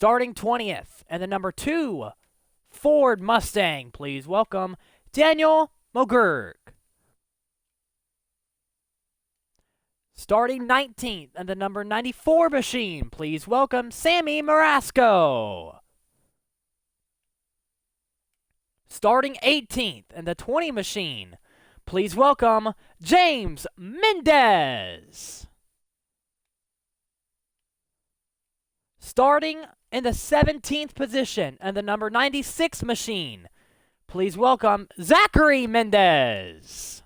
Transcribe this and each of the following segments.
Starting 20th, and the number 2 Ford Mustang. Please welcome Daniel Mogurk. Starting 19th, and the number 94 machine. Please welcome Sammy Marasco. Starting 18th, and the 20 machine. Please welcome James Mendez. Starting in the 17th position, and the number 96 machine. Please welcome Zachary Mendez.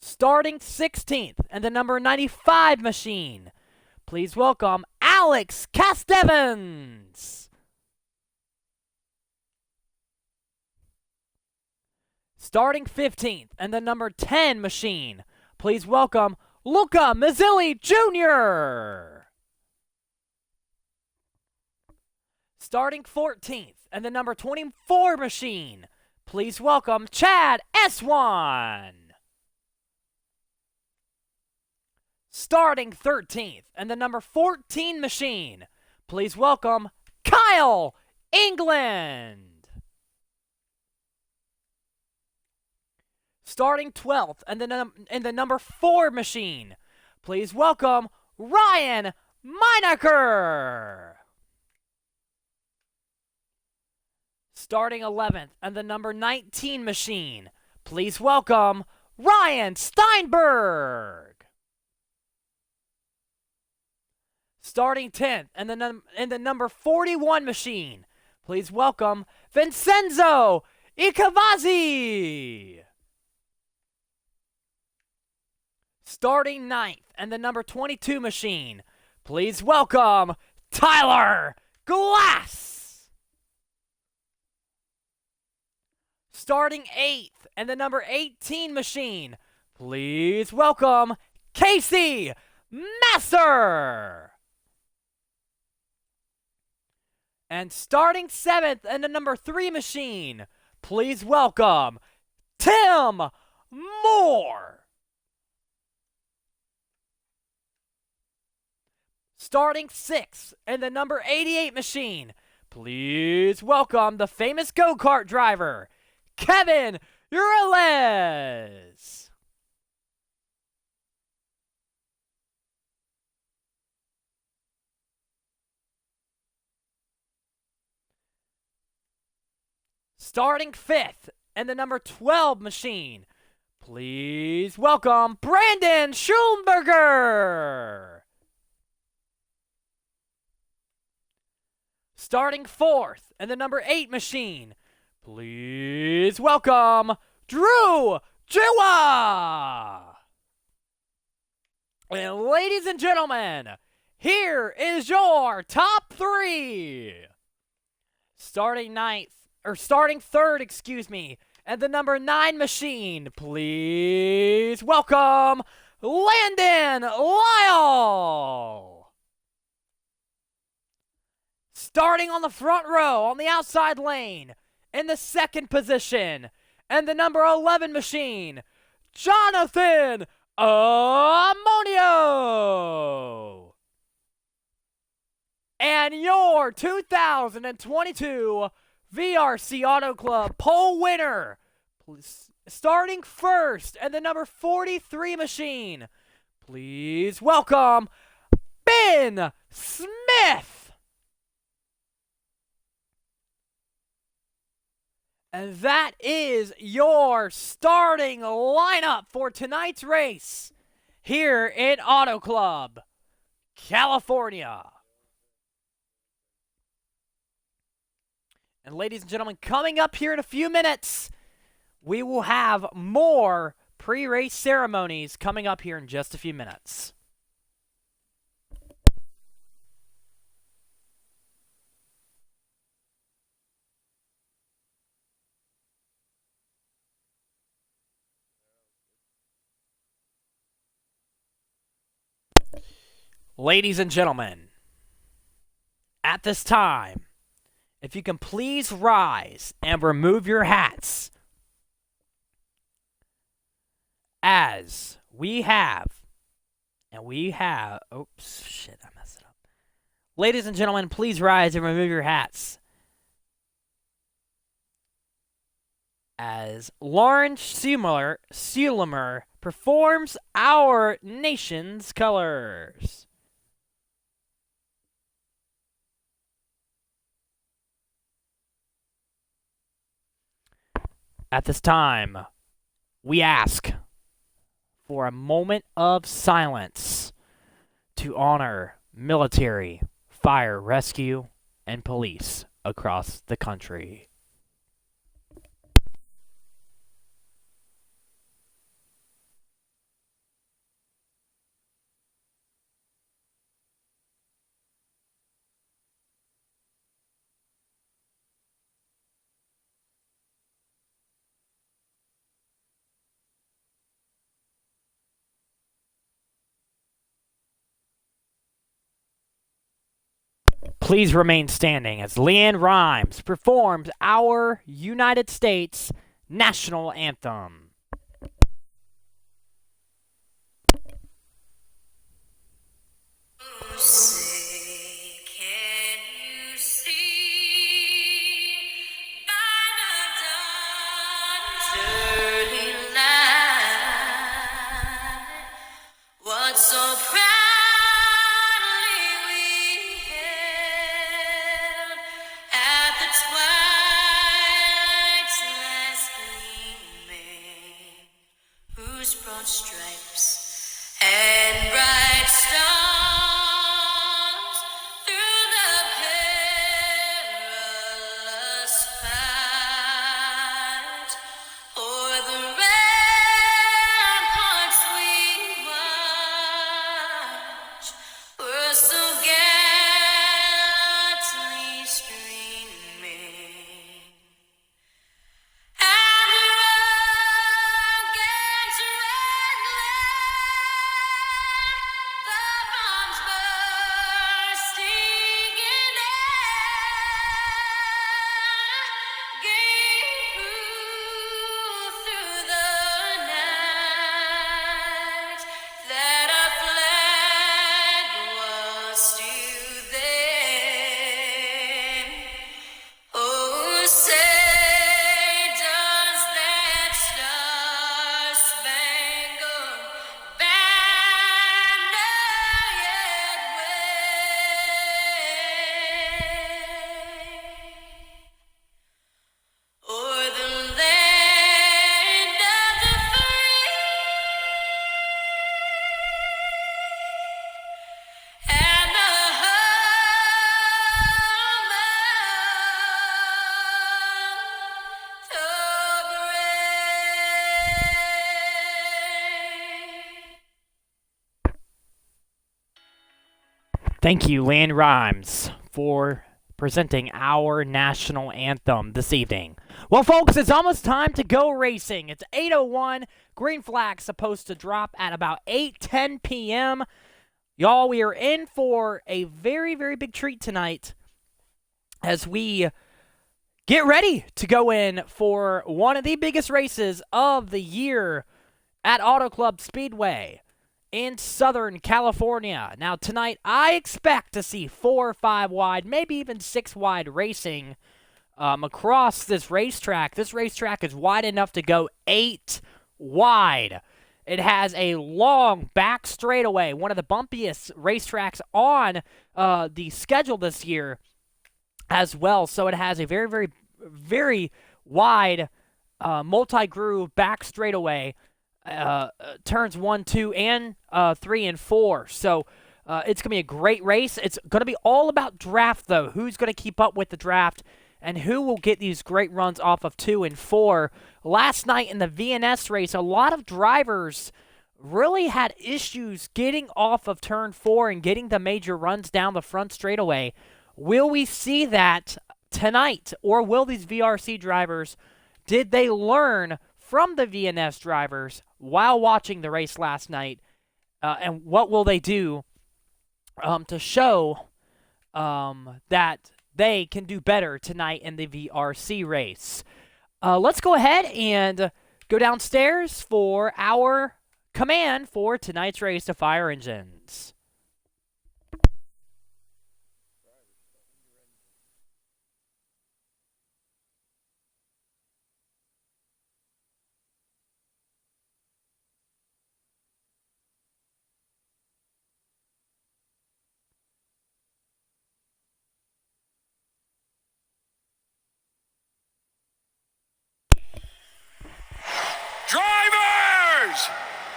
Starting 16th, and the number 95 machine. Please welcome Alex Castevans. Starting 15th, and the number 10 machine. Please welcome Luca Mazzilli Jr. Starting 14th, and the number 24 machine. Please welcome Chad S1. Starting 13th, and the number 14 machine. Please welcome Kyle England. Starting 12th, and the number 4 machine. Please welcome Ryan Meinecker. Starting 11th, and the number 19 machine. Please welcome Ryan Steinberg. Starting 10th, and the number 41 machine. Please welcome Vincenzo Ikavazi. Starting 9th, and the number 22 machine. Please welcome Tyler Glass. Starting 8th, and the number 18 machine. Please welcome Casey Messer. And starting 7th, and the number 3 machine. Please welcome Tim Moore. Starting 6th, and the number 88 machine. Please welcome the famous go-kart driver, Kevin Urales. Starting 5th, and the number 12 machine. Please welcome Brandon Schulberger. Starting 4th, and the number 8 machine. Please welcome Drew Jua. And ladies and gentlemen, here is your top 3. Starting 3rd, and the number 9 machine. Please welcome Landon Lyle. Starting on the front row, on the outside lane, in the 2nd position, and the number 11 machine, Jonathan Amonio. And your 2022 VRC Auto Club pole winner, starting 1st, and the number 43 machine. Please welcome Ben Smith. And that is your starting lineup for tonight's race here in Auto Club, California. And ladies and gentlemen, coming up here in a few minutes, we will have more pre-race ceremonies coming up here in just a few minutes. Ladies and gentlemen, at this time, if you can please rise and remove your hats, as we have, oops, shit, I messed it up. Ladies and gentlemen, please rise and remove your hats as Lawrence Sulemer performs our nation's colors. At this time, we ask for a moment of silence to honor military, fire, rescue, and police across the country. Please remain standing as Leanne Rimes performs our United States national anthem. Say, can you see by the dawn's early light what so proudly we hailed at the twilight's last gleaming, whose broad stripes and bright stars through the perilous fight o'er the ramparts we watch were so gallantly streaming. And the rocket's red glare, the bombs bursting in air, gave proof through the night that our flag was still there. Oh, say does that star-spangled banner yet wave o'er the land of the free and the home of the brave. Thank you, Leanne Rimes, for presenting our national anthem this evening. Well, folks, it's almost time to go racing. It's 8:01. Green flag supposed to drop at about 8:10 p.m. Y'all, we are in for a very, very big treat tonight as we get ready to go in for one of the biggest races of the year at Auto Club Speedway in Southern California. Now, tonight, I expect to see 4 or 5 wide, maybe even 6 wide racing across this racetrack. This racetrack is wide enough to go 8 wide. It has a long back straightaway, one of the bumpiest racetracks on the schedule this year as well. So it has a very, very, very wide multi-groove back straightaway, turns 1, 2, and 3 and 4. So it's going to be a great race. It's going to be all about draft, though. Who's going to keep up with the draft and who will get these great runs off of 2 and 4. Last night in the VNS race, a lot of drivers really had issues getting off of turn 4 and getting the major runs down the front straightaway. Will we see that tonight, or will these VRC drivers, did they learn from the VNS drivers while watching the race last night, and what will they do to show that they can do better tonight in the VRC race? Let's go ahead and go downstairs for our command for tonight's race of fire engines.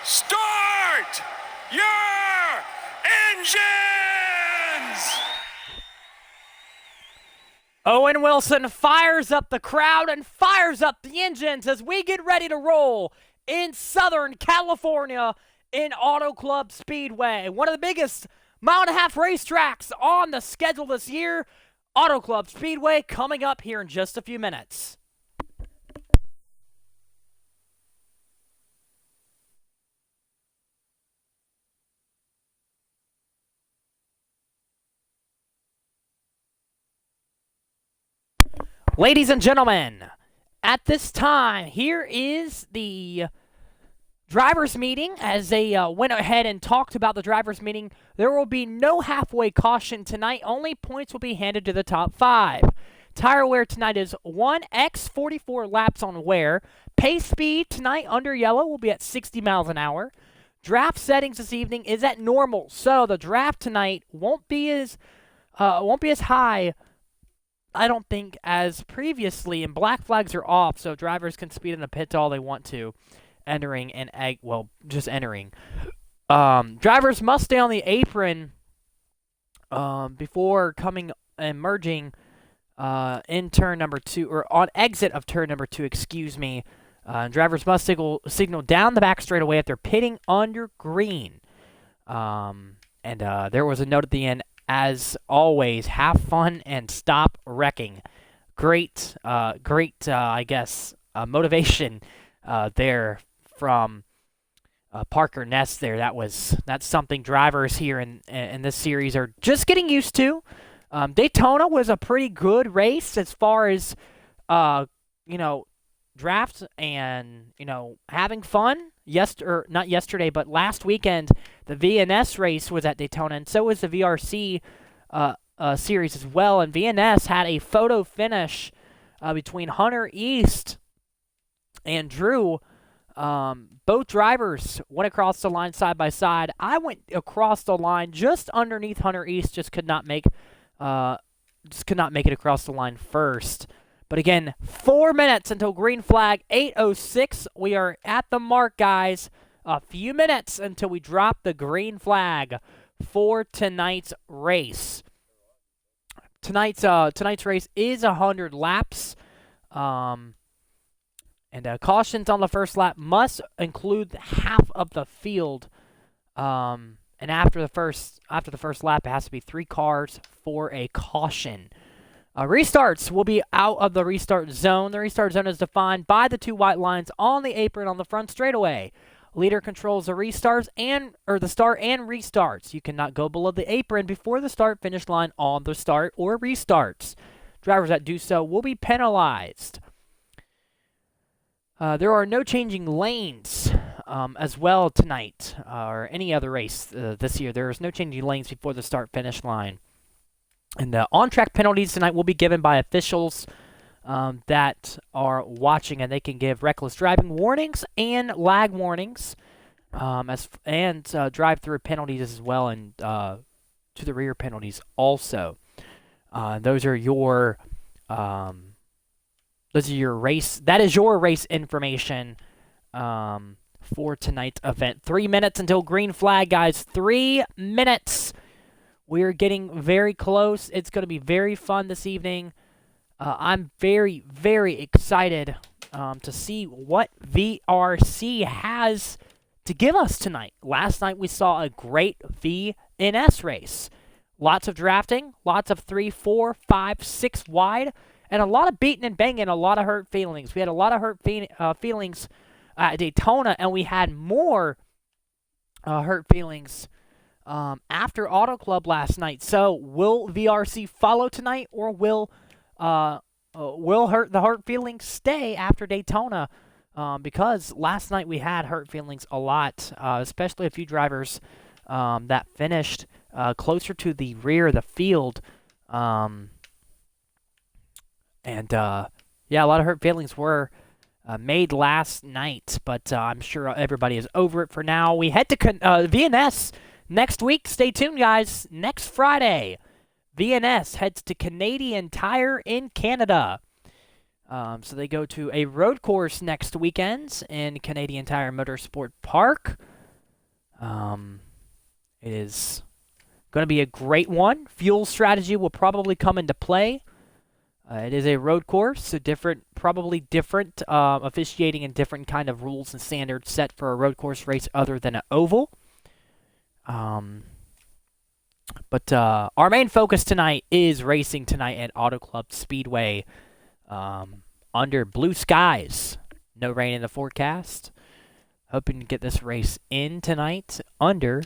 Start your engines! Owen Wilson fires up the crowd and fires up the engines as we get ready to roll in Southern California in Auto Club Speedway. One of the biggest mile-and-a-half racetracks on the schedule this year. Auto Club Speedway coming up here in just a few minutes. Ladies and gentlemen, at this time, here is the drivers' meeting. As they went ahead and talked about the drivers' meeting, there will be no halfway caution tonight. Only points will be handed to the top 5. Tire wear tonight is 1x 44 laps on wear. Pace speed tonight under yellow will be at 60 miles an hour. Draft settings this evening is at normal, so the draft tonight won't be as high, I don't think, as previously, and black flags are off, so drivers can speed in the pits all they want to, just entering. Drivers must stay on the apron before coming and merging in turn number 2, or on exit of turn number 2, excuse me. Drivers must signal down the back straightaway if they're pitting under green. There was a note at the end, as always, have fun and stop wrecking. Great, motivation there from Parker Ness there. That's something drivers here in this series are just getting used to. Daytona was a pretty good race as far as, draft and, having fun. Not yesterday, but last weekend, the VNS race was at Daytona, and so was the VRC series as well. And VNS had a photo finish between Hunter East and Drew. Both drivers went across the line side by side. I went across the line just underneath Hunter East, just could not make it across the line first. But again, 4 minutes until green flag, 8:06. We are at the mark, guys. A few minutes until we drop the green flag for tonight's race. Tonight's race is 100 laps. Cautions on the first lap must include half of the field. And after the first lap, it has to be 3 cars for a caution. Restarts will be out of the restart zone. The restart zone is defined by the 2 white lines on the apron on the front straightaway. Leader controls the restarts the start and restarts. You cannot go below the apron before the start-finish line on the start or restarts. Drivers that do so will be penalized. There are no changing lanes as well tonight or any other race this year. There is no changing lanes before the start-finish line. And on-track penalties tonight will be given by officials that are watching, and they can give reckless driving warnings and lag warnings, and drive-through penalties as well, and to the rear penalties also. Those are your race. That is your race information for tonight's event. 3 minutes until green flag, guys. 3 minutes. We're getting very close. It's going to be very fun this evening. I'm very, very excited to see what VRC has to give us tonight. Last night we saw a great VNS race. Lots of drafting, lots of 3, 4, 5, 6 wide, and a lot of beating and banging, a lot of hurt feelings. We had a lot of hurt feelings at Daytona, and we had more hurt feelings after Auto Club last night. So will VRC follow tonight, or will the hurt feelings stay after Daytona? Because last night we had hurt feelings a lot, especially a few drivers that finished closer to the rear of the field. A lot of hurt feelings were made last night, but I'm sure everybody is over it for now. We head to VNS next week. Stay tuned, guys. Next Friday, VNS heads to Canadian Tire in Canada. So they go to a road course next weekend in Canadian Tire Motorsport Park. It is going to be a great one. Fuel strategy will probably come into play. It is a road course, so probably different officiating and different kind of rules and standards set for a road course race other than an oval. But our main focus tonight is racing tonight at Auto Club Speedway under blue skies. No rain in the forecast. Hoping to get this race in tonight under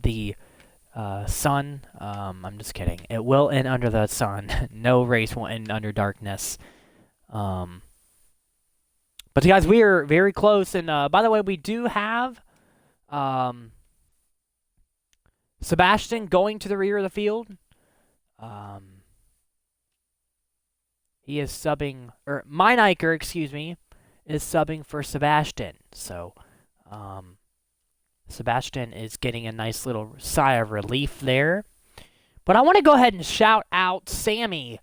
the sun. I'm just kidding. It will end under the sun. No race will end under darkness. But guys, we are very close. And by the way, we do have Sebastian going to the rear of the field. He is subbing, or Meineicher, excuse me, is subbing for Sebastian. So, Sebastian is getting a nice little sigh of relief there. But I want to go ahead and shout out Sammy,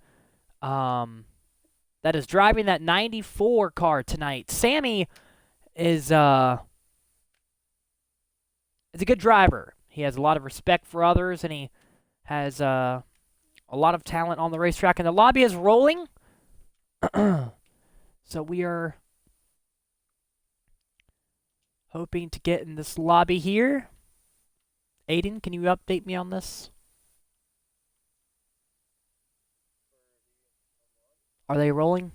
that is driving that 94 car tonight. Sammy is a good driver. He has a lot of respect for others, and he has a lot of talent on the racetrack. And the lobby is rolling. So we are hoping to get in this lobby here. Aiden, can you update me on this? Are they rolling?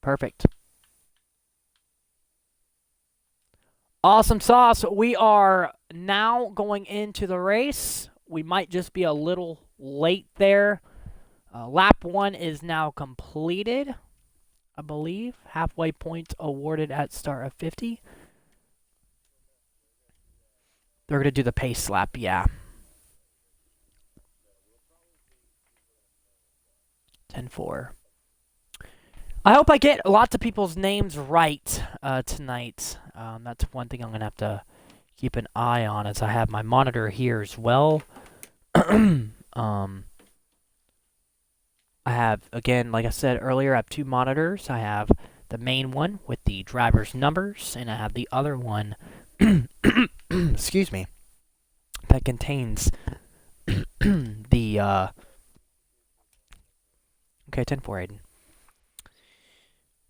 Perfect. Awesome sauce. We are now going into the race. We might just be a little late there. Lap 1 is now completed, I believe. Halfway points awarded at start of 50. They're going to do the pace lap, yeah. 10-4. I hope I get lots of people's names right tonight. That's one thing I'm going to have to keep an eye on as I have my monitor here as well. I have, again, like I said earlier, I have two monitors. I have the main one with the driver's numbers, and I have the other one, excuse me, that contains the, okay, 10-4, Aiden.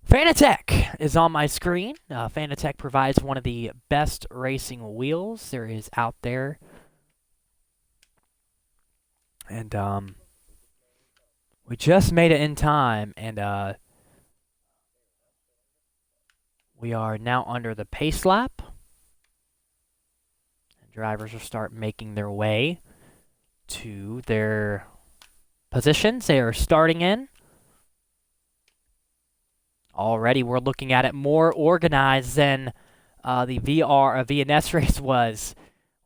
Fanatec is on my screen. Fanatec provides one of the best racing wheels there is out there. And we just made it in time, and we are now under the pace lap. And drivers will start making their way to their positions they are starting in. Already we're looking at it more organized than the VNS race was.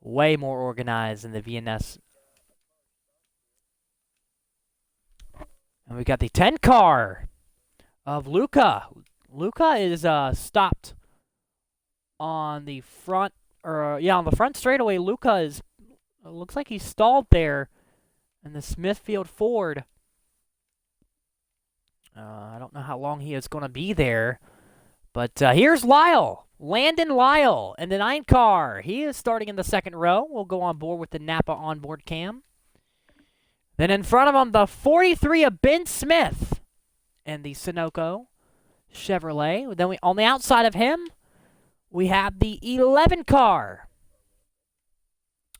Way more organized than the VNS. And we got the 10 car of Luca. Luca is stopped on the front, on the front straightaway. Luca is, looks like he's stalled there in the Smithfield Ford. I don't know how long he is going to be there. But here's Lyle. Landon Lyle in the 9 car. He is starting in the second row. We'll go on board with the Napa onboard cam. Then in front of him, the 43 of Ben Smith and the Sunoco Chevrolet. Then on the outside of him, we have the 11 car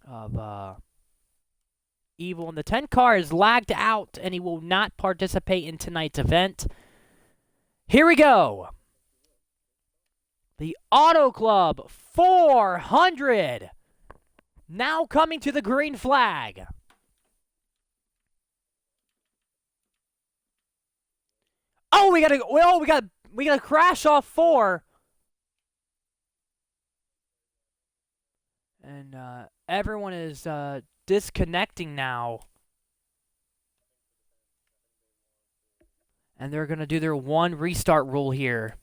of Evil. And the 10 car is lagged out, and he will not participate in tonight's event. Here we go. The Auto Club 400 now coming to the green flag. Oh, we gotta crash off 4. And everyone is disconnecting now. And they're going to do their 1 restart rule here.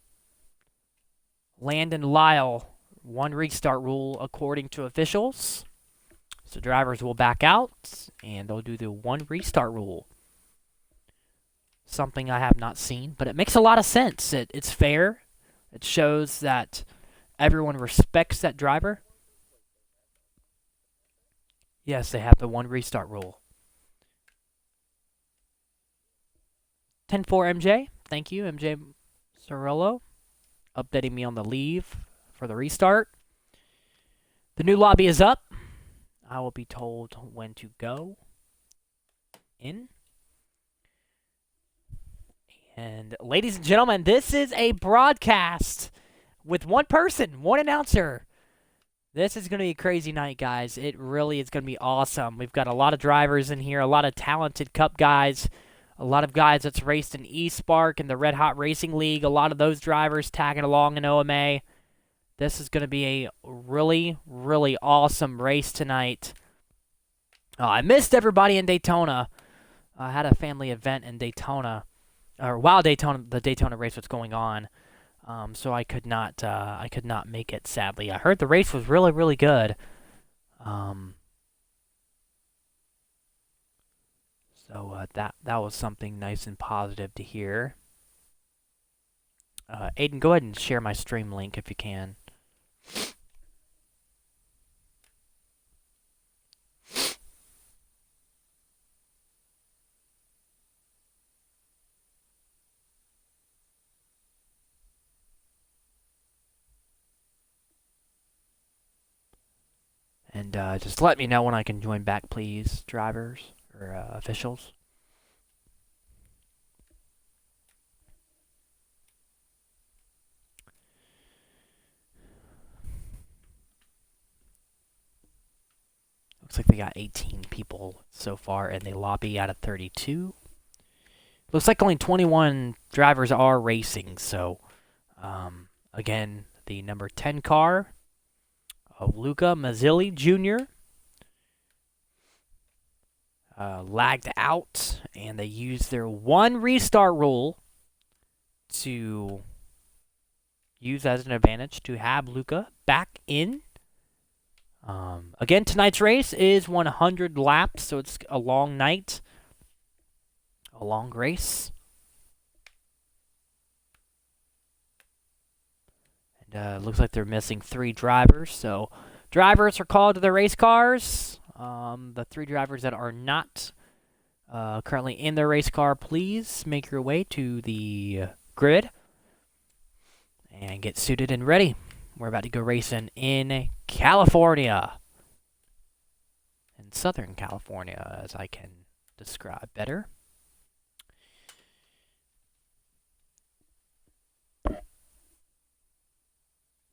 Landon Lyle, 1 restart rule according to officials. So drivers will back out, and they'll do the 1 restart rule. something I have not seen, but it makes a lot of sense. It's fair. It shows that everyone respects that driver. Yes, they have the one restart rule. 10-4 MJ. Thank you, MJ Cirillo, updating me on the leave for the restart. The new lobby is up. I will be told when to go in. And ladies and gentlemen, this is a broadcast with one person, one announcer. This is going to be a crazy night, guys. It really is going to be awesome. We've got a lot of drivers in here, a lot of talented Cup guys, a lot of guys that's raced in eSpark and the Red Hot Racing League, a lot of those drivers tagging along in OMA. This is going to be a really, really awesome race tonight. I missed everybody in Daytona. I had a family event in Daytona, or while the Daytona race was going on. So I could not make it, sadly. I heard the race was really, really good. So that was something nice and positive to hear. Aiden, go ahead and share my stream link if you can. And just let me know when I can join back, please, drivers or officials. Looks like they got 18 people so far in the lobby out of 32. Looks like only 21 drivers are racing, so again, the number 10 car, Luca Mazzilli Jr., lagged out, and they used their one restart rule to use as an advantage to have Luca back in. Again, tonight's race is 100 laps, so it's a long night, a long race. And looks like they're missing 3 drivers, so drivers are called to the race cars. The 3 drivers that are not currently in their race car, please make your way to the grid and get suited and ready. We're about to go racing in California. In Southern California, as I can describe better.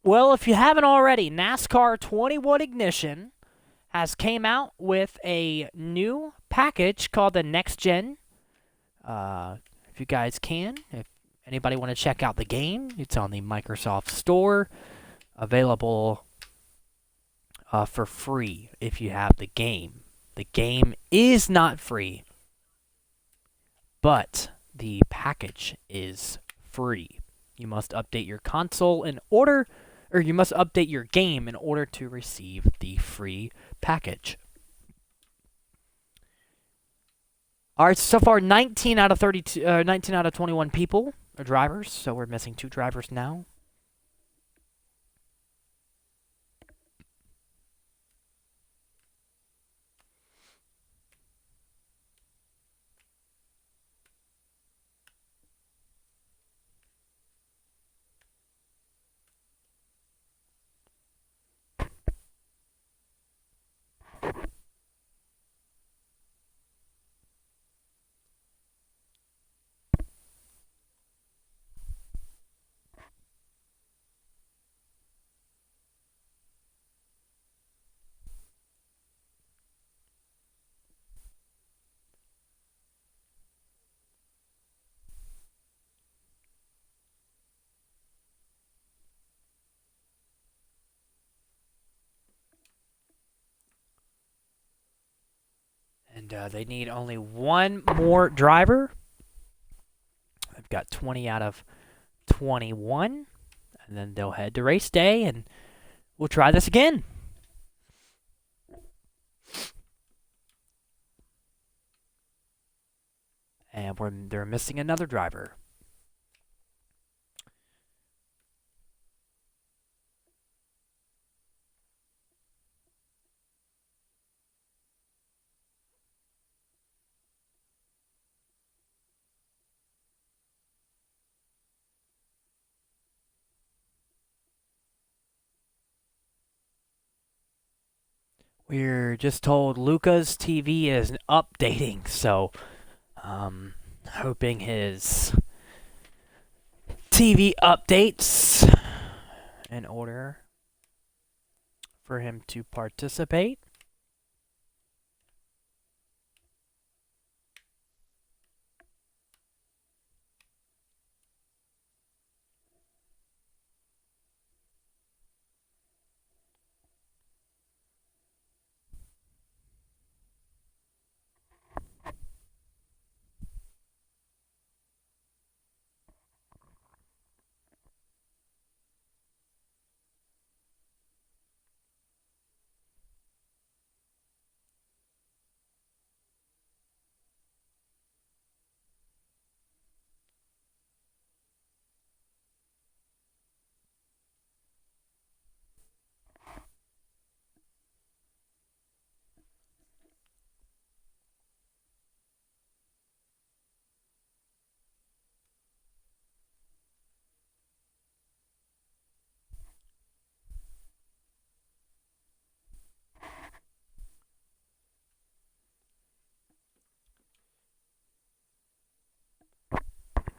Well, if you haven't already, NASCAR 21 Ignition has came out with a new package called the Next Gen. If you guys can, if anybody want to check out the game, it's on the Microsoft Store. Available for free if you have the game. The game is not free, but the package is free. You must update your console in order, or you must update your game in order to receive the free package. All right, so far 19 out of 21 people are drivers, so we're missing 2 drivers now. And they need only 1 more driver. I've got 20 out of 21. And then they'll head to race day, and we'll try this again. And they're missing another driver. We're just told Luca's TV is updating, so hoping his TV updates in order for him to participate.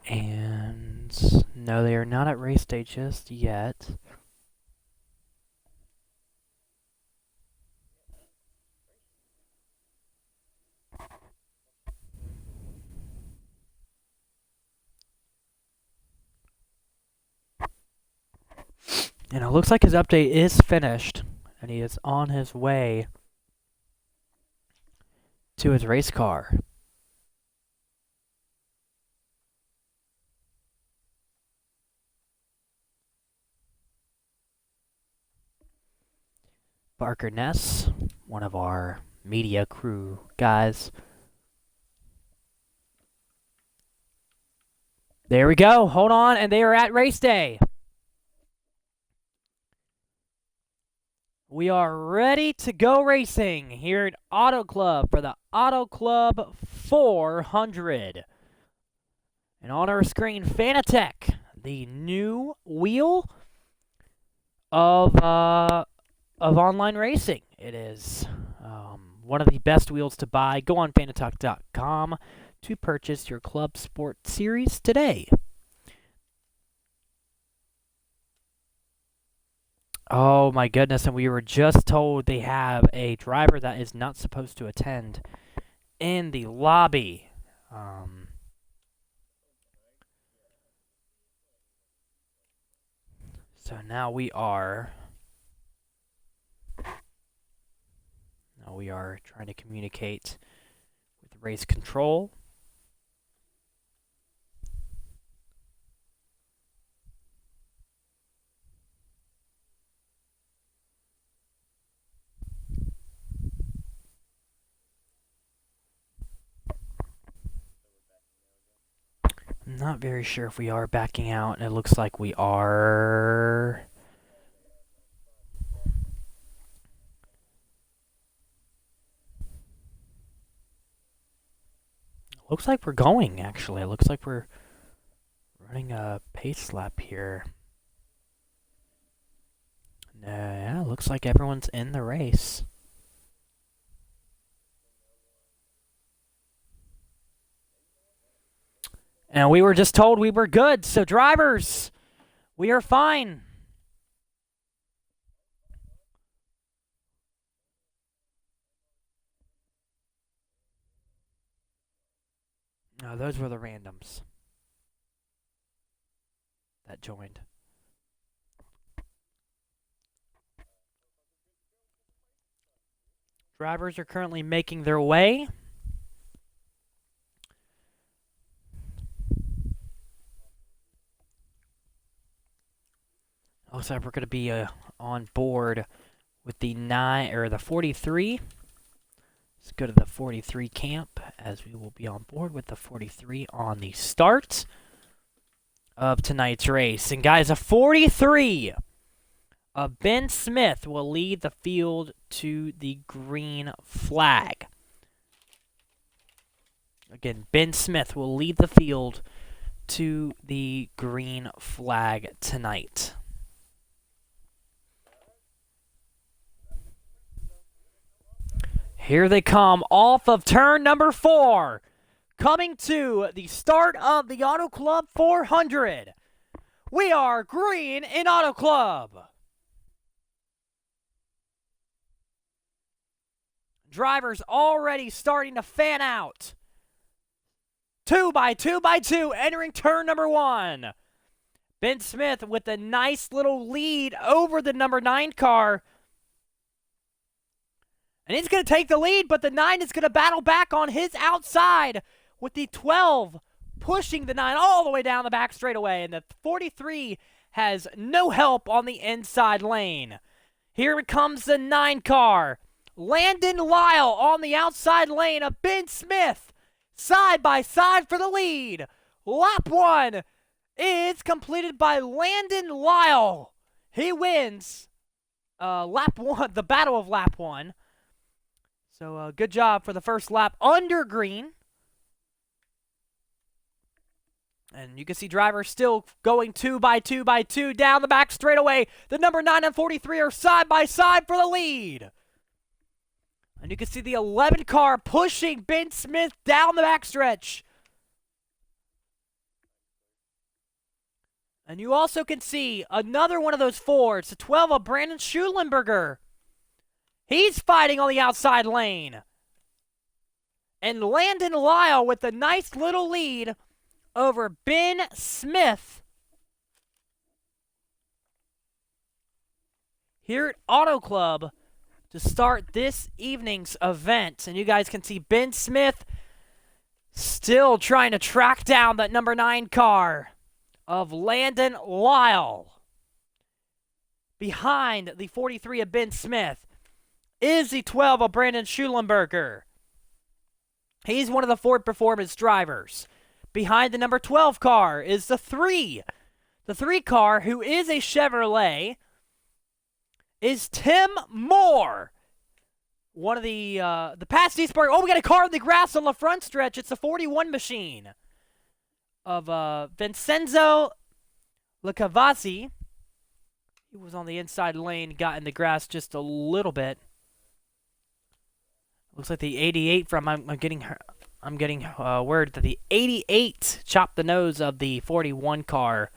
And no, they are not at race day just yet. And it looks like his update is finished, and he is on his way to his race car. Barker Ness, one of our media crew guys. There we go. Hold on, and they are at race day. We are ready to go racing here at Auto Club for the Auto Club 400. And on our screen, Fanatec, the new wheel of online racing. It is one of the best wheels to buy. Go on fanatec.com to purchase your Club Sport Series today. Oh my goodness, and we were just told they have a driver that is not supposed to attend in the lobby. So now we are trying to communicate with race control. I'm not very sure if we are backing out. It looks like we are. Looks like we're going, actually. It looks like we're running a pace lap here. Yeah, looks like everyone's in the race. And we were just told we were good, so drivers, we are fine. No, those were the randoms that joined. Drivers are currently making their way. Looks like we're going to be on board with the 43. Let's go to the 43 camp as we will be on board with the 43 on the start of tonight's race. And guys, a 43 of Ben Smith will lead the field to the green flag. Again, Ben Smith will lead the field to the green flag tonight. Here they come off of turn number 4. Coming to the start of the Auto Club 400. We are green in Auto Club. Drivers already starting to fan out. 2 by 2 by 2 entering turn number 1. Ben Smith with a nice little lead over the number 9 car. And he's going to take the lead, but the 9 is going to battle back on his outside with the 12 pushing the 9 all the way down the back straightaway. And the 43 has no help on the inside lane. Here comes the 9 car. Landon Lyle on the outside lane of Ben Smith. Side by side for the lead. Lap 1 is completed by Landon Lyle. He wins lap 1, the battle of lap 1. So good job for the first lap under green. And you can see drivers still going 2 by 2 by 2 down the back straightaway. The number 9 and 43 are side by side for the lead. And you can see the 11 car pushing Ben Smith down the backstretch. And you also can see another one of those Fords, the 12 of Brandon Schulenberger. He's fighting on the outside lane. And Landon Lyle with a nice little lead over Ben Smith. Here at Auto Club to start this evening's event. And you guys can see Ben Smith still trying to track down that number 9 car of Landon Lyle. Behind the 43 of Ben Smith is the 12 of Brandon Schulenberger. He's one of the Ford Performance drivers. Behind the number 12 car is the 3. The 3 car, who is a Chevrolet, is Tim Moore. One of the past Eastburg. Oh, we got a car in the grass on the front stretch. It's a 41 machine of Vincenzo Licavazzi. He was on the inside lane, got in the grass just a little bit. Looks like the 88 from I'm getting word that the 88 chopped the nose of the 41 car.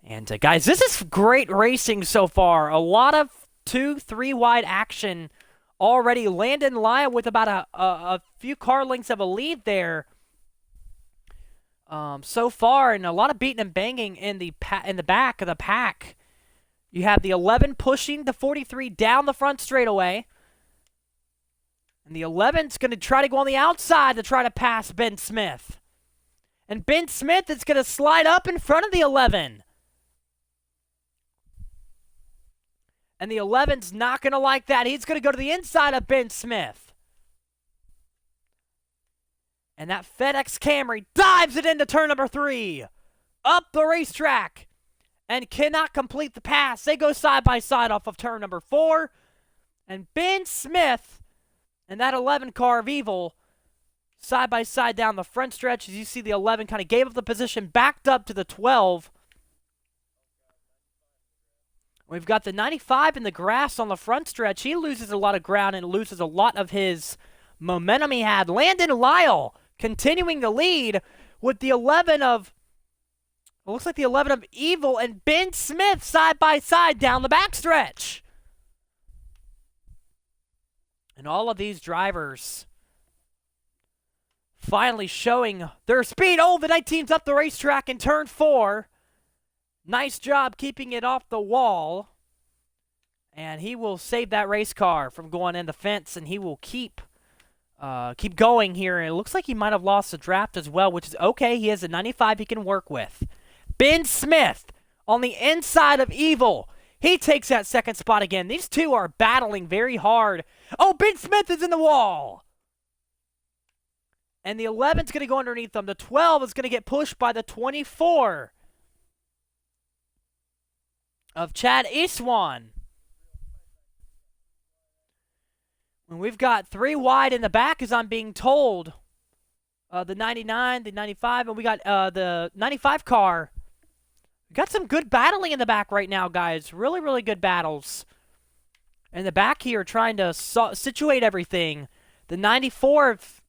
And guys, this is great racing so far. A lot of 2-3 wide action already. Landon Lyle with about a few car lengths of a lead there so far, and a lot of beating and banging in the back of the pack. You have the 11 pushing the 43 down the front straightaway. And the 11's going to try to go on the outside to try to pass Ben Smith. And Ben Smith is going to slide up in front of the 11. And the 11's not going to like that. He's going to go to the inside of Ben Smith. And that FedEx Camry dives it into turn number 3. Up the racetrack. And cannot complete the pass. They go side by side off of turn number 4. And Ben Smith and that 11 car of Evil side by side down the front stretch. As you see, the 11 kind of gave up the position, backed up to the 12. We've got the 95 in the grass on the front stretch. He loses a lot of ground and loses a lot of his momentum he had. Landon Lyle continuing the lead with the 11 of, it looks like the 11 of Evil and Ben Smith side by side down the backstretch. And all of these drivers finally showing their speed. Oh, the 19's up the racetrack in turn 4. Nice job keeping it off the wall. And he will save that race car from going in the fence, and he will keep going here. And it looks like he might have lost the draft as well, which is okay. He has a 95 he can work with. Ben Smith on the inside of Evil. He takes that second spot again. These two are battling very hard. Oh, Ben Smith is in the wall. And the 11's going to go underneath them. The 12 is going to get pushed by the 24 of Chad Eastwan. And we've got 3 wide in the back, as I'm being told. The 99, the 95, and we got the 95 car. We got some good battling in the back right now, guys. Really, really good battles. In the back here, trying to situate everything. The 94 of...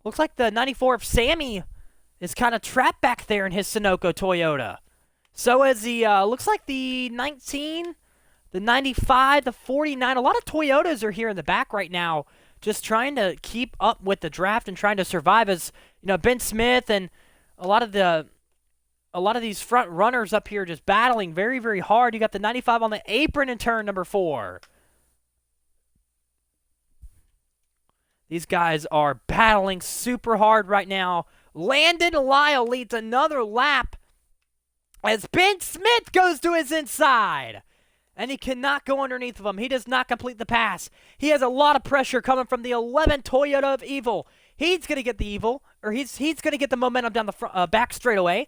Looks like the 94 of Sammy is kind of trapped back there in his Sunoco Toyota. So is the... looks like the 19, the 95, the 49. A lot of Toyotas are here in the back right now, just trying to keep up with the draft and trying to survive as, you know, Ben Smith and a lot of these front runners up here just battling very, very hard. You got the 95 on the apron in turn number 4. These guys are battling super hard right now. Landon Lyle leads another lap as Ben Smith goes to his inside. And he cannot go underneath of him. He does not complete the pass. He has a lot of pressure coming from the 11 Toyota of Evil. He's going to get the Evil, or he's going to get the momentum down the front, back straightaway.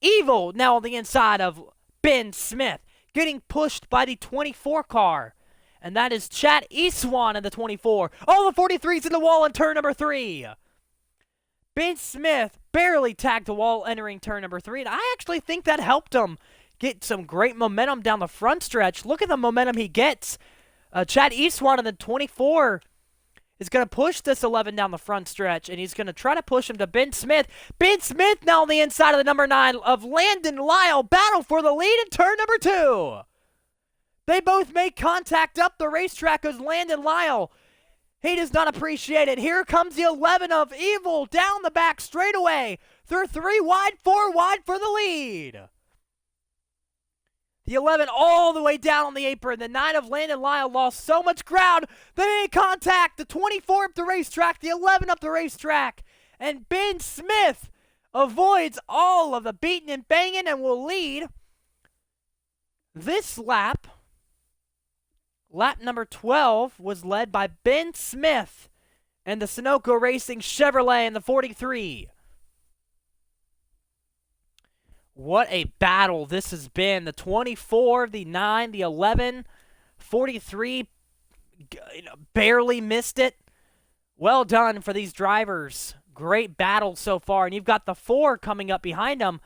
Evil now on the inside of Ben Smith, getting pushed by the 24 car. And that is Chad Eastwan in the 24. Oh, the 43's in the wall in turn number 3. Ben Smith barely tagged the wall entering turn number 3. And I actually think that helped him get some great momentum down the front stretch. Look at the momentum he gets. Chad Eastwan in the 24 is going to push this 11 down the front stretch, and he's going to try to push him to Ben Smith. Ben Smith now on the inside of the number 9 of Landon Lyle. Battle for the lead in turn number 2. They both make contact up the racetrack as Landon Lyle. He does not appreciate it. Here comes the 11 of Evil down the back straightaway. They're 3 wide, 4 wide for the lead. The 11 all the way down on the apron. The 9 of Landon Lyle lost so much ground. They made contact. The 24 up the racetrack. The 11 up the racetrack. And Ben Smith avoids all of the beating and banging and will lead this lap. Lap number 12 was led by Ben Smith and the Sunoco Racing Chevrolet in the 43. What a battle this has been. The 24, the 9, the 11, 43 barely missed it. Well done for these drivers. Great battle so far. And you've got the 4 coming up behind them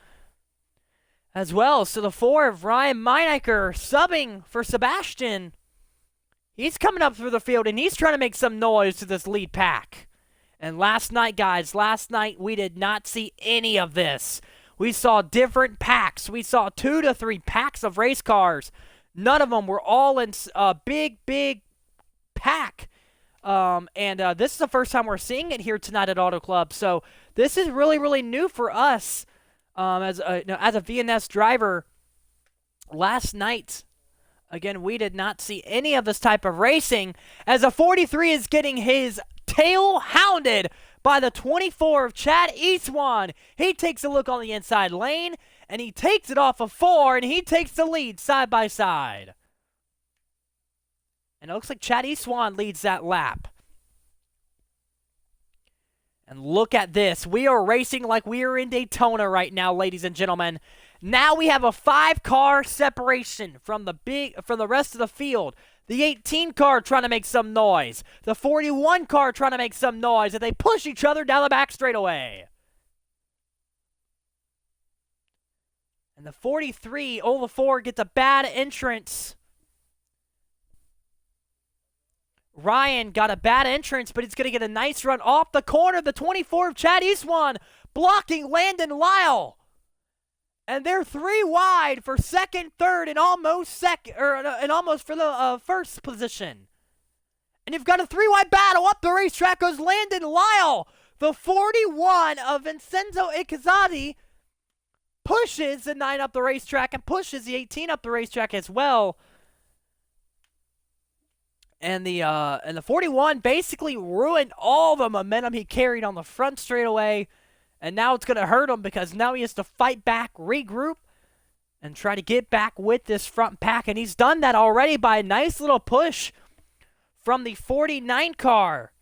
as well. So the 4 of Ryan Meinecker subbing for Sebastian. He's coming up through the field, and he's trying to make some noise to this lead pack. And last night, guys, we did not see any of this. We saw different packs. We saw 2 to 3 packs of race cars. None of them were all in a big, big pack. This is the first time we're seeing it here tonight at Auto Club. So this is really, really new for us as a VNS driver. Last night, again, we did not see any of this type of racing as a 43 is getting his tail hounded by the 24 of Chad Eastwan. He takes a look on the inside lane, and he takes it off of 4, and he takes the lead side by side. And it looks like Chad Eastwan leads that lap. And look at this. We are racing like we are in Daytona right now, ladies and gentlemen. Now we have a 5-car separation from the rest of the field. The 18 car trying to make some noise. The 41 car trying to make some noise. And they push each other down the back straightaway. And the 43, Ola 4, gets a bad entrance. Ryan got a bad entrance, but he's going to get a nice run off the corner. The 24 of Chad Eastwan blocking Landon Lyle. And they're 3 wide for second, third, and almost for the first position. And you've got a 3-wide battle up the racetrack goes Landon Lyle. The 41 of Vincenzo Ikazati pushes the 9 up the racetrack and pushes the 18 up the racetrack as well. And the 41 basically ruined all the momentum he carried on the front straightaway. And now it's going to hurt him because now he has to fight back, regroup, and try to get back with this front pack. And he's done that already by a nice little push from the 49 car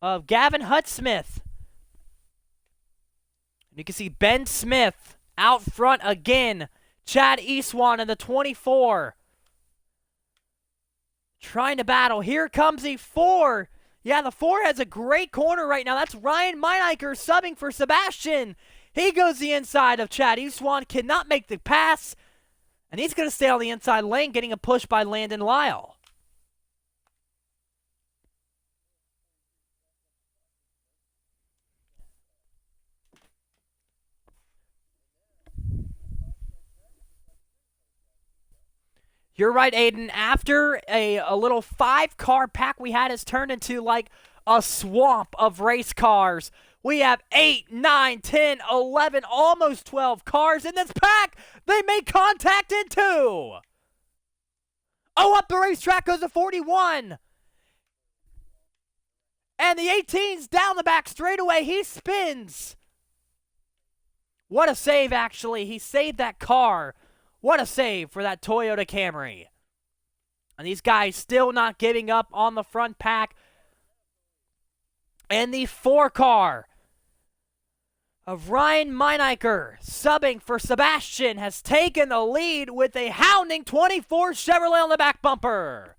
of Gavin Hutsmith. You can see Ben Smith out front again. Chad Eastwan in the 24. Trying to battle. Here comes the 4. Yeah, the 4 has a great corner right now. That's Ryan Meineicher subbing for Sebastian. He goes the inside of Chad Eastwan. Cannot make the pass. And he's going to stay on the inside lane, getting a push by Landon Lyle. You're right, Aiden. After a little 5-car pack we had has turned into like a swamp of race cars. We have 8, 9, 10, 11, almost 12 cars in this pack. They make contact in 2. Oh, up the racetrack goes the 41. And the 18's down the back straightaway. He spins. What a save, actually. He saved that car. What a save for that Toyota Camry. And these guys still not giving up on the front pack. And the 4 car of Ryan Meineicher subbing for Sebastian has taken the lead with a hounding 24 Chevrolet on the back bumper.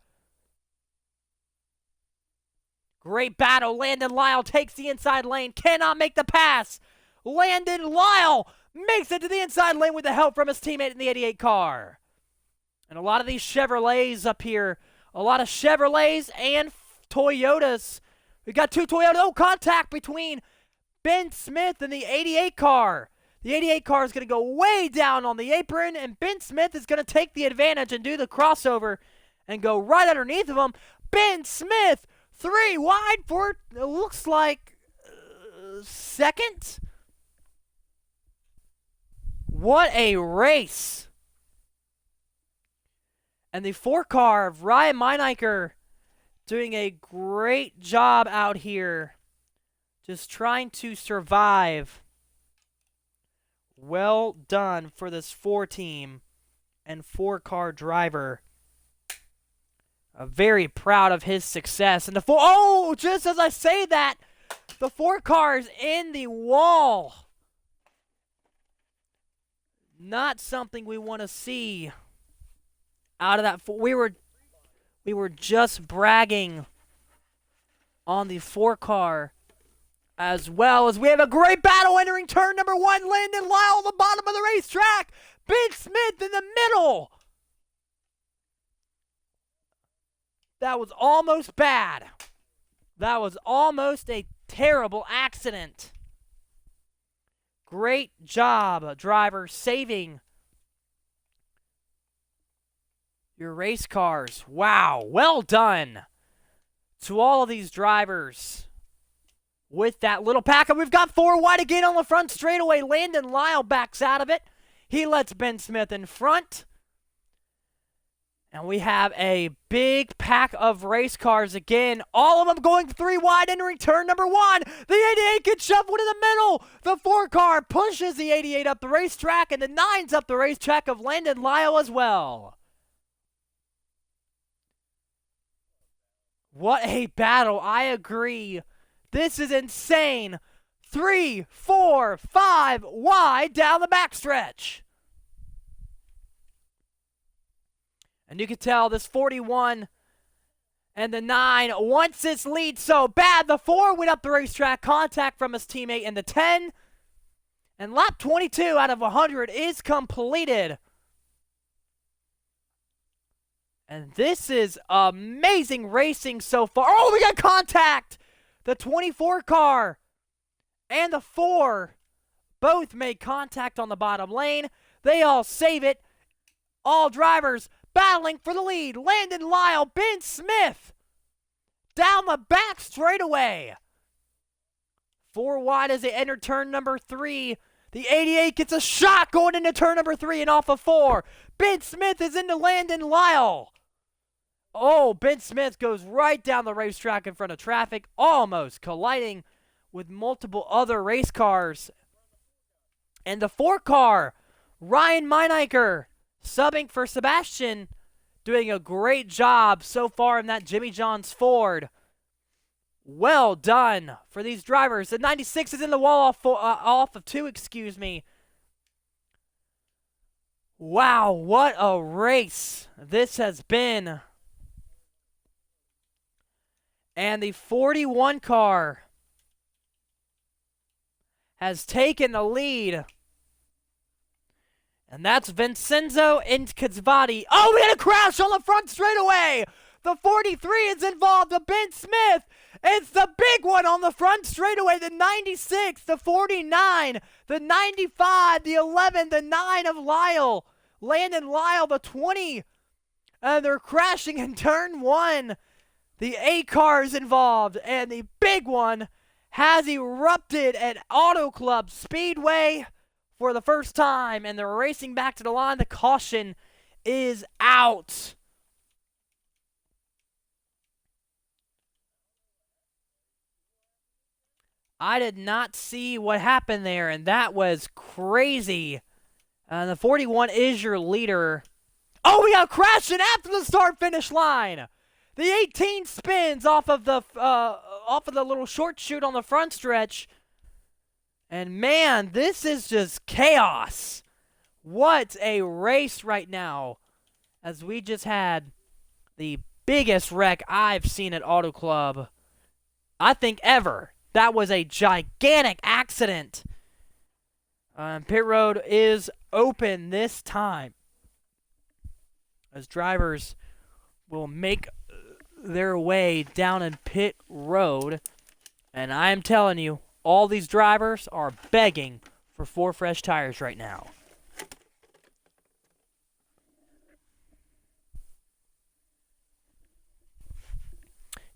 Great battle. Landon Lyle takes the inside lane. Cannot make the pass. Landon Lyle makes it to the inside lane with the help from his teammate in the 88 car. And a lot of these Chevrolets up here, a lot of Chevrolets and Toyotas. We got 2 Toyotas. Oh, contact between Ben Smith and the 88 car. The 88 car is going to go way down on the apron, and Ben Smith is going to take the advantage and do the crossover and go right underneath of him. Ben Smith, 3 wide for, it looks like, second? What a race. And the 4 car of Ryan Meineicher doing a great job out here. Just trying to survive. Well done for this 4 team and 4 car driver. Very proud of his success. And the 4, oh, just as I say that, the 4 cars in the wall. Not something we want to see out of that. We were just bragging on the 4 car, as well as we have a great battle entering turn number 1. Landon Lyle on the bottom of the racetrack. Ben Smith in the middle. That was almost bad. That was almost a terrible accident. Great job, driver, saving your race cars. Wow, well done to all of these drivers with that little pack. And we've got 4 wide again on the front straightaway. Landon Lyle backs out of it. He lets Ben Smith in front. And we have a big pack of race cars again. All of them going 3 wide, entering turn number 1. The 88 gets shuffled in the middle. The 4 car pushes the 88 up the racetrack, and the 9's up the racetrack of Landon Lyle as well. What a battle. I agree. This is insane. 3, 4, 5 wide down the backstretch. And you can tell this 41 and the 9 wants this lead so bad. The 4 went up the racetrack, contact from his teammate in the 10. And lap 22 out of 100 is completed. And this is amazing racing so far. Oh, we got contact! The 24 car and the 4 both made contact on the bottom lane. They all save it. All drivers battling for the lead. Landon Lyle, Ben Smith down the back straightaway. 4 wide as they enter turn number 3. The 88 gets a shot going into turn number 3 and off of 4. Ben Smith is into Landon Lyle. Oh, Ben Smith goes right down the racetrack in front of traffic, almost colliding with multiple other race cars. And the 4 car Ryan Meineicher subbing for Sebastian, doing a great job so far in that Jimmy John's Ford. Well done for these drivers. The 96 is in the wall off of 2, excuse me. Wow, what a race this has been. And the 41 car has taken the lead. And that's Vincenzo Incazzvati. Oh, we had a crash on the front straightaway. The 43 is involved. The Ben Smith. It's the big one on the front straightaway. The 96, the 49, the 95, the 11, the 9 of Lyle. Landon Lyle, the 20. And they're crashing in turn 1. The 8 car is involved. And the big one has erupted at Auto Club Speedway for the first time. And they're racing back to the line. The caution is out. I did not see what happened there, and that was crazy. The 41 is your leader. Oh, we got crashing after the start-finish line. The 18 spins off of the little short chute on the front stretch. And man, this is just chaos. What a race right now, as we just had the biggest wreck I've seen at Auto Club, I think, ever. That was a gigantic accident. Pit road is open this time, as drivers will make their way down in pit road. And I am telling you, all these drivers are begging for 4 fresh tires right now.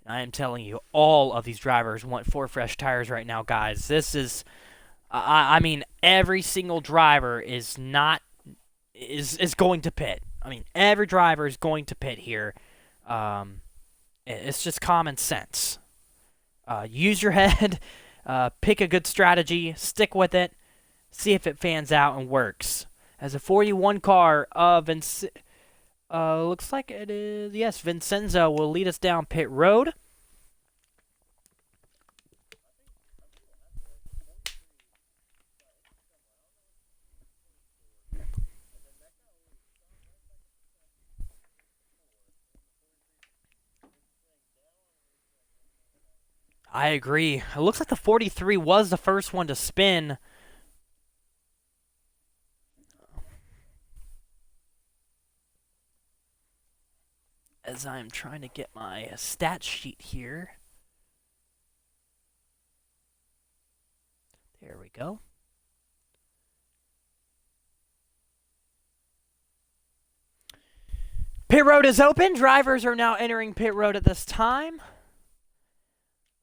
I am telling you, all of these drivers want 4 fresh tires right now, guys. This is, I mean, every single driver is going to pit. I mean, every driver is going to pit here. It's just common sense. Use your head, pick a good strategy, stick with it, see if it fans out and works. As a 41 car of looks like it is, yes, Vincenzo will lead us down pit road. I agree. It looks like the 43 was the first one to spin. As I'm trying to get my stat sheet here. There we go. Pit road is open. Drivers are now entering pit road at this time.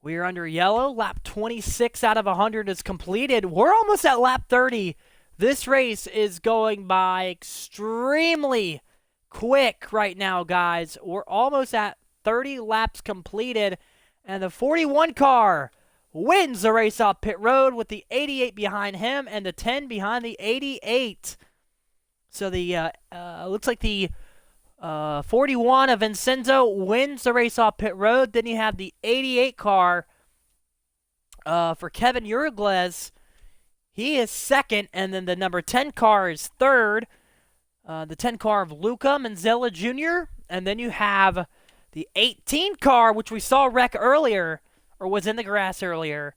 We are under yellow. Lap 26 out of 100 is completed. We're almost at lap 30. This race is going by extremely quick right now, guys. We're almost at 30 laps completed. And the 41 car wins the race off pit road with the 88 behind him and the 10 behind the 88. So the looks like the 41 of Vincenzo wins the race off pit road. Then you have the 88 car for Kevin Urugles. He is second, and then the number 10 car is third. The 10 car of Luca Manzella Jr. And then you have the 18 car, which we saw wreck earlier, or was in the grass earlier.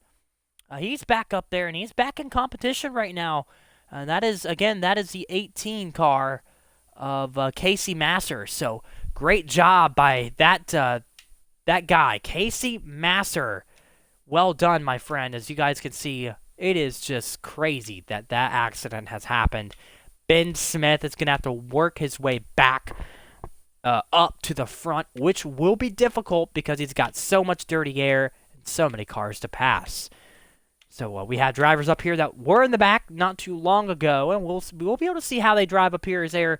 He's back up there, and he's back in competition right now. And that is the 18 car of Casey Masser. So great job by that guy, Casey Masser. Well done, my friend. As you guys can see, it is just crazy that accident has happened. Ben Smith is going to have to work his way back up to the front, which will be difficult because he's got so much dirty air and so many cars to pass. So we had drivers up here that were in the back not too long ago, and we'll be able to see how they drive up here as they're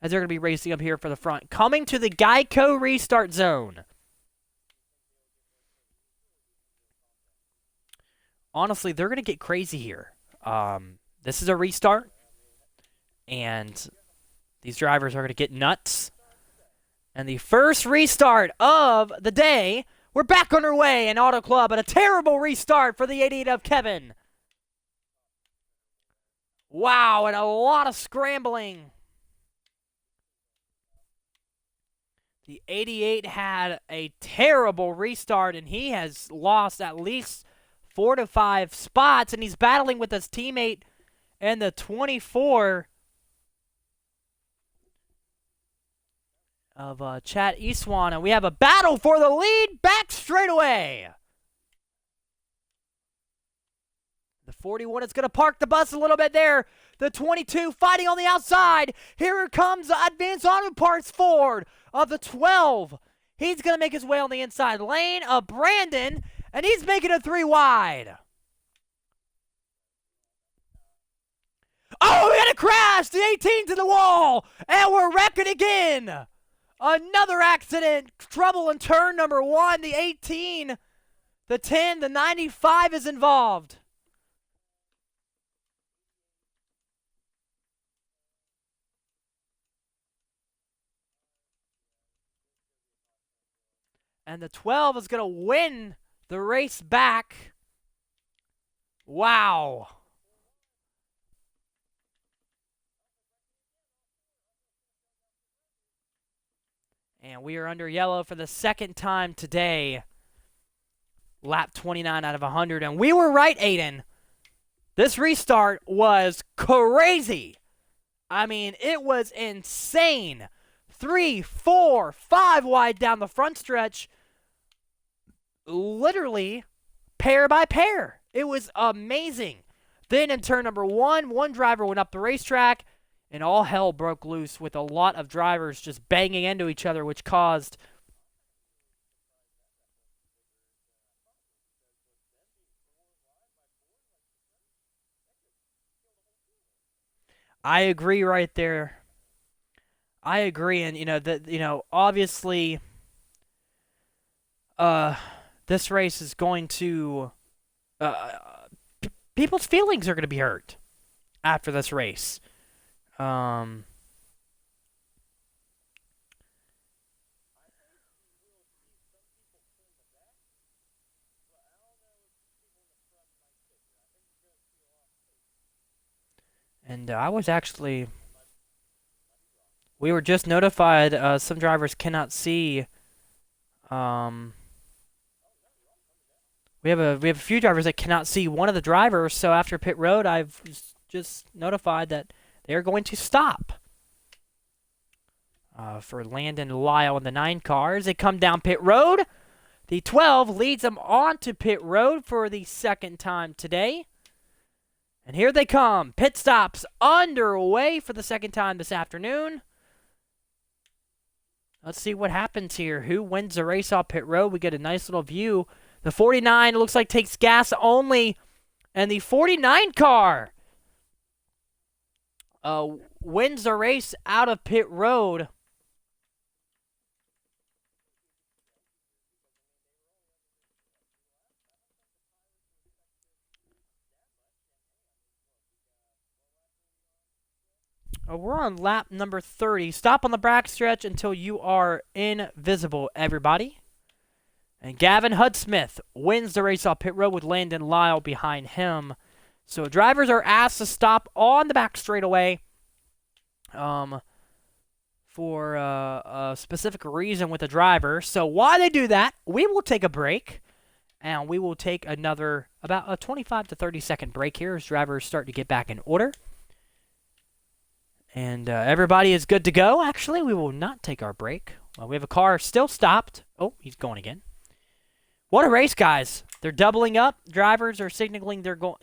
going to be racing up here for the front. Coming to the Geico restart zone. Honestly, they're going to get crazy here. This is a restart. And these drivers are going to get nuts. And the first restart of the day, we're back underway in Auto Club, and a terrible restart for the 88 of Kevin. Wow, and a lot of scrambling. The 88 had a terrible restart, and he has lost at least 4 to 5 spots, and he's battling with his teammate and the 24 of Chad Eastwan, and we have a battle for the lead back straightaway. The 41 is going to park the bus a little bit there. The 22 fighting on the outside. Here comes Advanced Auto Parts Ford of the 12. He's going to make his way on the inside lane of Brandon, and he's making it 3 wide. Oh, we had a crash! The 18 to the wall, and we're wrecking again. Another accident. Trouble in turn number 1. The 18, the 10, the 95 is involved. And the 12 is going to win the race back. Wow. And we are under yellow for the second time today. Lap 29 out of 100. And we were right, Aiden. This restart was crazy. I mean, it was insane. 3, 4, 5 wide down the front stretch. Literally pair by pair. It was amazing. Then in turn number 1, one driver went up the racetrack, and all hell broke loose with a lot of drivers just banging into each other, which caused I agree right there. I agree, and obviously this race is going to people's feelings are going to be hurt after this race. And we were just notified some drivers cannot see. We have a few drivers that cannot see one of the drivers, so after pit road, I've just notified that they are going to stop. For Landon Lyle and the 9 cars, they come down pit road. The 12 leads them on to pit road for the second time today. And here they come. Pit stops underway for the second time this afternoon. Let's see what happens here. Who wins the race off pit road? We get a nice little view. The 49 looks like takes gas only. And the 49 car wins the race out of pit road. We're on lap number 30. Stop on the backstretch until you are invisible, everybody. And Gavin Hudsmith wins the race off pit road with Landon Lyle behind him. So drivers are asked to stop on the back straightaway for a specific reason with the driver. So while they do that, we will take a break. And we will take another about a 25 to 30 second break here as drivers start to get back in order. And everybody is good to go. Actually, we will not take our break. We have a car still stopped. Oh, he's going again. What a race, guys! They're doubling up. Drivers are signaling they're going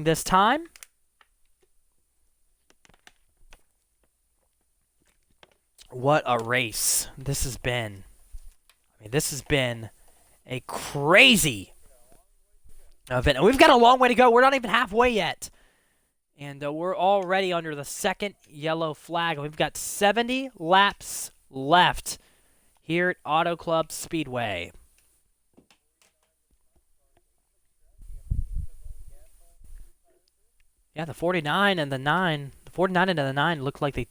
this time. What a race this has been. I mean, this has been a crazy event. And we've got a long way to go. We're not even halfway yet. And we're already under the second yellow flag. We've got 70 laps left here at Auto Club Speedway. Yeah, the 49 and the 9. The 49 and the 9 looked like they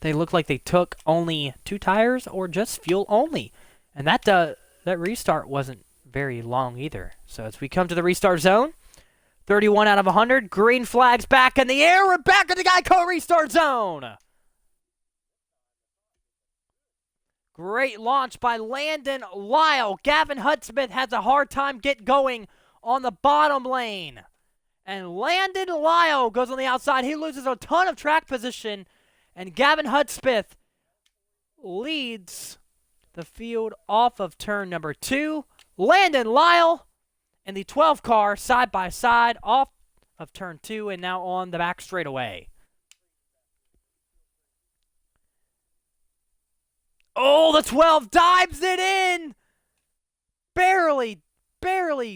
they looked like they took only 2 tires or just fuel only. And that restart wasn't very long either. So as we come to the restart zone, 31 out of 100. Green flags back in the air. We're back in the Geico restart zone. Great launch by Landon Lyle. Gavin Hudsmith has a hard time getting going on the bottom lane. And Landon Lyle goes on the outside. He loses a ton of track position. And Gavin Hudsmith leads the field off of turn number 2. Landon Lyle and the 12 car side by side off of turn 2 and now on the back straightaway. Oh, the 12 dives it in! Barely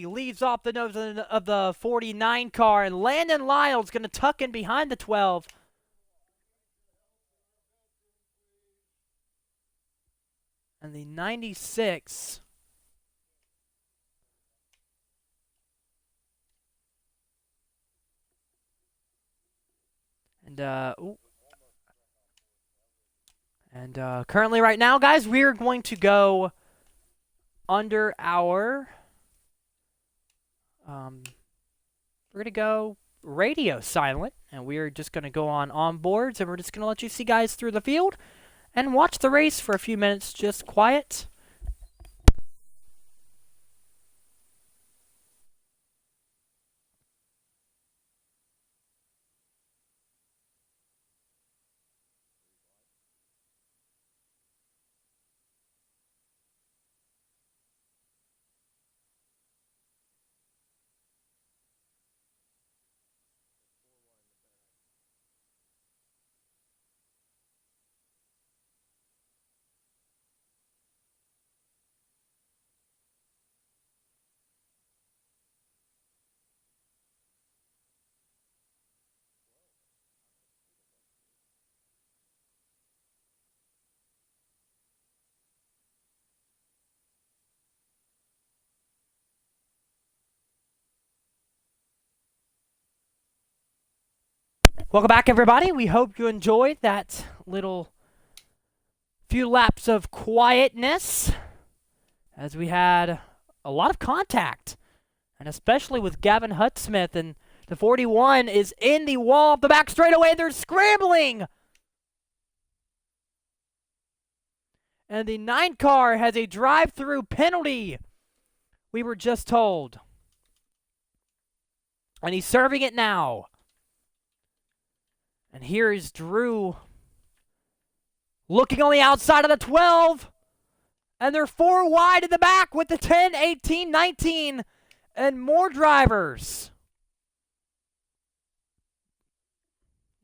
leaves off the nose of the 49 car, and Landon Lyle's going to tuck in behind the 12. And the 96 And currently right now, guys, we're going to go under our we're going to go radio silent, and we're just going to go on onboards, and we're just going to let you see guys through the field and watch the race for a few minutes, just quiet. Welcome back, everybody. We hope you enjoyed that little few laps of quietness as we had a lot of contact, and especially with Gavin Hudsmith, and the 41 is in the wall of the back straightaway. They're scrambling. And the 9 car has a drive-through penalty, we were just told. And he's serving it now. And here is Drew looking on the outside of the 12. And they're 4 wide in the back with the 10, 18, 19, and more drivers.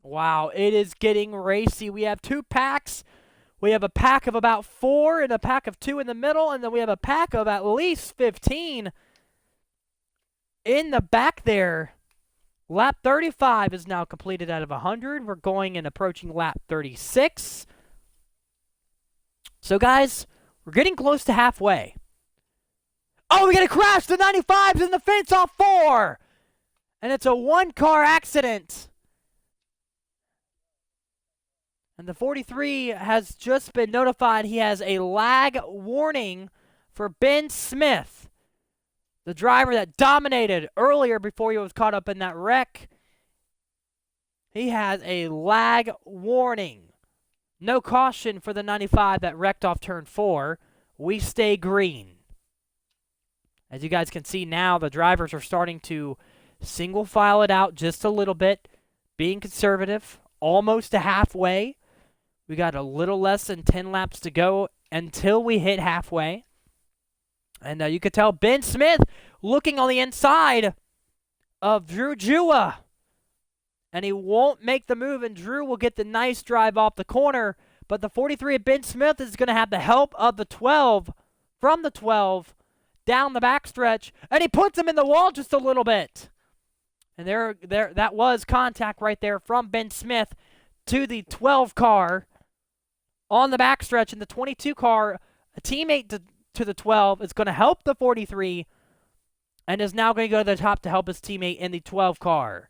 Wow, it is getting racy. We have 2 packs. We have a pack of about 4 and a pack of 2 in the middle. And then we have a pack of at least 15 in the back there. Lap 35 is now completed out of 100. We're going and approaching lap 36. So, guys, we're getting close to halfway. Oh, we got a crash. The 95's in the fence off 4. And it's a 1-car accident. And the 43 has just been notified he has a lag warning for Ben Smith, the driver that dominated earlier before he was caught up in that wreck. He has a lag warning. No caution for the 95 that wrecked off turn 4. We stay green. As you guys can see now, the drivers are starting to single file it out just a little bit, being conservative, almost to halfway. We got a little less than 10 laps to go until we hit halfway. And you could tell Ben Smith looking on the inside of Drew Jua. And he won't make the move, and Drew will get the nice drive off the corner. But the 43 of Ben Smith is going to have the help of the 12, from the 12, down the backstretch. And he puts him in the wall just a little bit. And that was contact right there from Ben Smith to the 12 car on the backstretch. And the 22 car, a teammate to the 12, is going to help the 43 and is now going to go to the top to help his teammate in the 12 car.